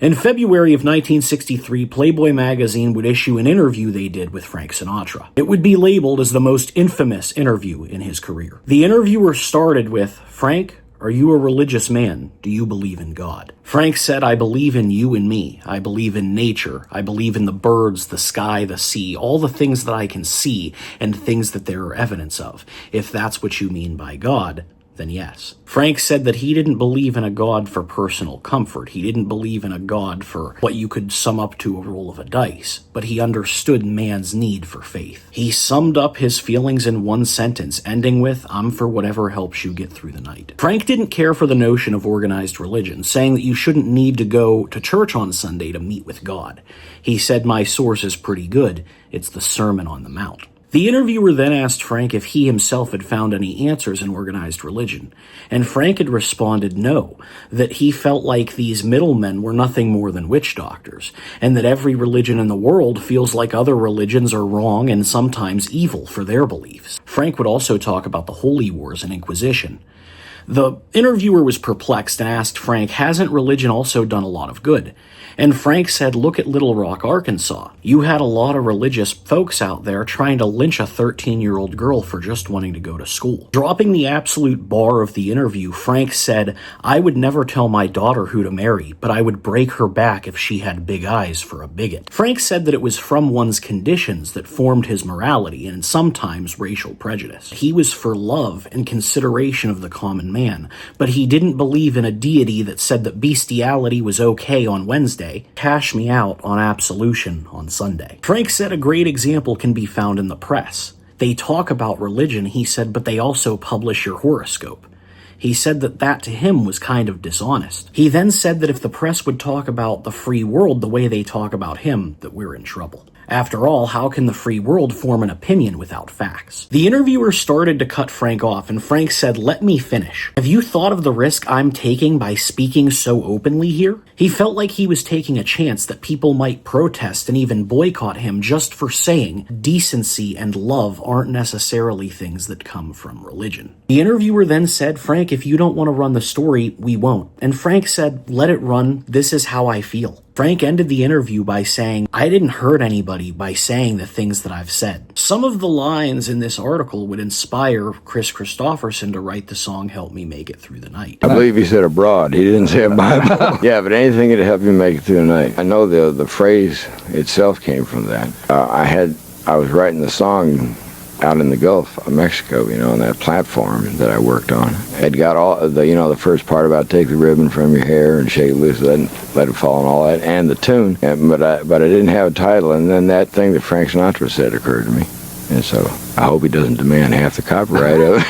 In February of 1963, Playboy Magazine would issue an interview they did with Frank Sinatra. It would be labeled as the most infamous interview in his career. The interviewer started with, "Frank, are you a religious man? Do you believe in God?" Frank said, "I believe in you and me. I believe in nature. I believe in the birds, the sky, the sea, all the things that I can see and things that there are evidence of. If that's what you mean by God, then yes." Frank said that he didn't believe in a God for personal comfort. He didn't believe in a God for what you could sum up to a roll of a dice, but he understood man's need for faith. He summed up his feelings in one sentence, ending with, "I'm for whatever helps you get through the night." Frank didn't care for the notion of organized religion, saying that you shouldn't need to go to church on Sunday to meet with God. He said, "My source is pretty good. It's the Sermon on the Mount." The interviewer then asked Frank if he himself had found any answers in organized religion, and Frank had responded no, that he felt like these middlemen were nothing more than witch doctors, and that every religion in the world feels like other religions are wrong and sometimes evil for their beliefs. Frank would also talk about the Holy Wars and Inquisition. The interviewer was perplexed and asked Frank, "Hasn't religion also done a lot of good?" And Frank said, "Look at Little Rock, Arkansas. You had a lot of religious folks out there trying to lynch a 13-year-old girl for just wanting to go to school." Dropping the absolute bar of the interview, Frank said, "I would never tell my daughter who to marry, but I would break her back if she had big eyes for a bigot." Frank said that it was from one's conditions that formed his morality and sometimes racial prejudice. He was for love and consideration of the common man, but he didn't believe in a deity that said that bestiality was okay on Wednesday, cash me out on absolution on Sunday. Frank said a great example can be found in the press. They talk about religion, he said, but they also publish your horoscope. He said that to him was kind of dishonest. He then said that if the press would talk about the free world the way they talk about him, that we're in trouble. After all, how can the free world form an opinion without facts? The interviewer started to cut Frank off, and Frank said, "Let me finish. Have you thought of the risk I'm taking by speaking so openly here?" He felt like he was taking a chance that people might protest and even boycott him just for saying decency and love aren't necessarily things that come from religion. The interviewer then said, "Frank, if you don't want to run the story, we won't." And Frank said, "Let it run. This is how I feel." Frank ended the interview by saying, "I didn't hurt anybody by saying the things that I've said." Some of the lines in this article would inspire Chris Christopherson to write the song "Help Me Make It Through the Night." I believe he said abroad. He didn't say a Bible. Yeah, but anything to help you make it through the night. I know the phrase itself came from that. I was writing the song out in the Gulf of Mexico, on that platform that I worked on. It got all the first part about take the ribbon from your hair and shake it loose, let it fall and all that, and the tune. But I didn't have a title, and then that thing that Frank Sinatra said occurred to me. And so I hope he doesn't demand half the copyright of it.